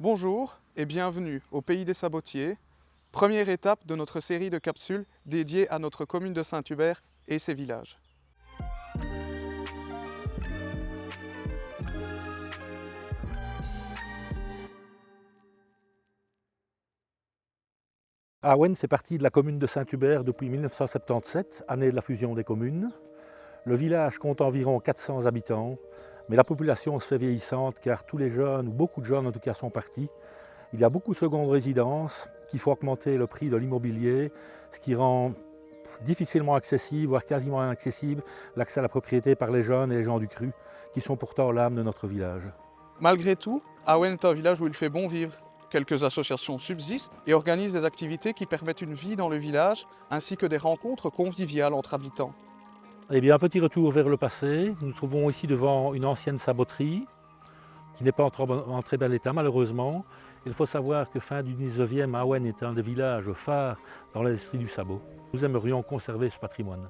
Bonjour et bienvenue au Pays des Sabotiers, première étape de notre série de capsules dédiées à notre commune de Saint-Hubert et ses villages. Awen fait partie de la commune de Saint-Hubert depuis 1977, année de la fusion des communes. Le village compte environ 400 habitants, mais la population se fait vieillissante car tous les jeunes, ou beaucoup de jeunes en tout cas, sont partis. Il y a beaucoup de secondes résidences qui font augmenter le prix de l'immobilier, ce qui rend difficilement accessible, voire quasiment inaccessible, l'accès à la propriété par les jeunes et les gens du cru, qui sont pourtant l'âme de notre village. Malgré tout, Awen est un village où il fait bon vivre. Quelques associations subsistent et organisent des activités qui permettent une vie dans le village, ainsi que des rencontres conviviales entre habitants. Eh bien, un petit retour vers le passé. Nous nous trouvons ici devant une ancienne saboterie, qui n'est pas en très bel état malheureusement. Il faut savoir que fin du 19e, Awen est un des villages phares dans l'industrie du sabot. Nous aimerions conserver ce patrimoine.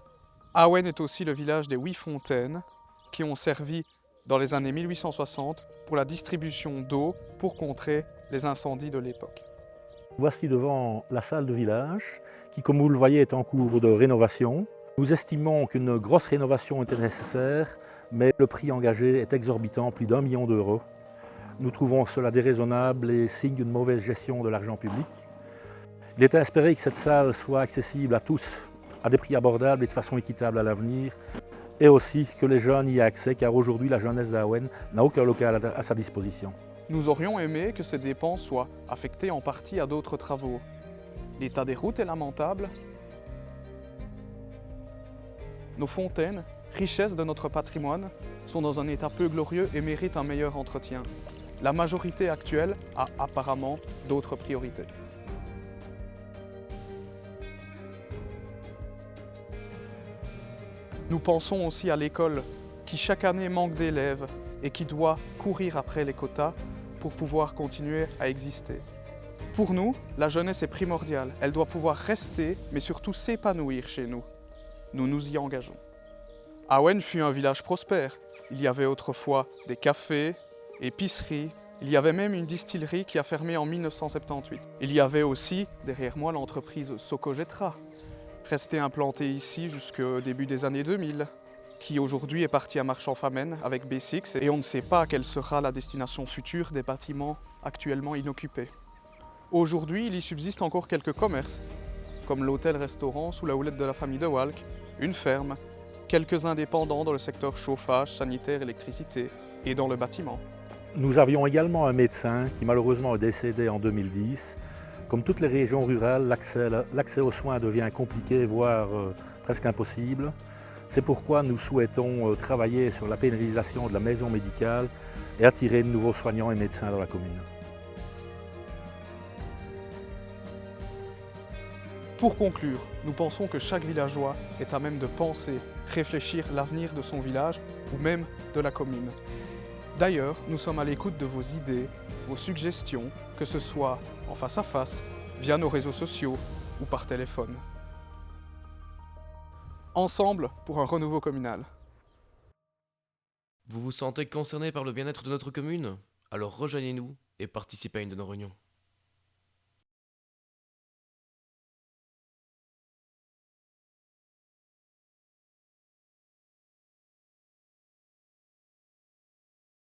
Awen est aussi le village des 8 fontaines qui ont servi dans les années 1860 pour la distribution d'eau pour contrer les incendies de l'époque. Voici devant la salle de village qui, comme vous le voyez, est en cours de rénovation. Nous estimons qu'une grosse rénovation était nécessaire, mais le prix engagé est exorbitant, plus d'1 million d'euros. Nous trouvons cela déraisonnable et signe d'une mauvaise gestion de l'argent public. Il est à espérer que cette salle soit accessible à tous, à des prix abordables et de façon équitable à l'avenir, et aussi que les jeunes y aient accès, car aujourd'hui la jeunesse d'Awen n'a aucun local à sa disposition. Nous aurions aimé que ces dépenses soient affectées en partie à d'autres travaux. L'état des routes est lamentable. Nos fontaines, richesses de notre patrimoine, sont dans un état peu glorieux et méritent un meilleur entretien. La majorité actuelle a apparemment d'autres priorités. Nous pensons aussi à l'école qui chaque année manque d'élèves et qui doit courir après les quotas pour pouvoir continuer à exister. Pour nous, la jeunesse est primordiale. Elle doit pouvoir rester, mais surtout s'épanouir chez nous. Nous nous y engageons. Awen fut un village prospère. Il y avait autrefois des cafés, épiceries, il y avait même une distillerie qui a fermé en 1978. Il y avait aussi, derrière moi, l'entreprise Socogetra, restée implantée ici jusqu'au début des années 2000, qui aujourd'hui est partie à Marchand-Famenne avec B6 et on ne sait pas quelle sera la destination future des bâtiments actuellement inoccupés. Aujourd'hui, il y subsiste encore quelques commerces, comme l'hôtel-restaurant sous la houlette de la famille de Walck, une ferme, quelques indépendants dans le secteur chauffage, sanitaire, électricité et dans le bâtiment. Nous avions également un médecin qui malheureusement est décédé en 2010. Comme toutes les régions rurales, l'accès aux soins devient compliqué, voire presque impossible. C'est pourquoi nous souhaitons travailler sur la pérennisation de la maison médicale et attirer de nouveaux soignants et médecins dans la commune. Pour conclure, nous pensons que chaque villageois est à même de penser, réfléchir l'avenir de son village ou même de la commune. D'ailleurs, nous sommes à l'écoute de vos idées, vos suggestions, que ce soit en face à face, via nos réseaux sociaux ou par téléphone. Ensemble pour un renouveau communal. Vous vous sentez concerné par le bien-être de notre commune? Alors rejoignez-nous et participez à une de nos réunions.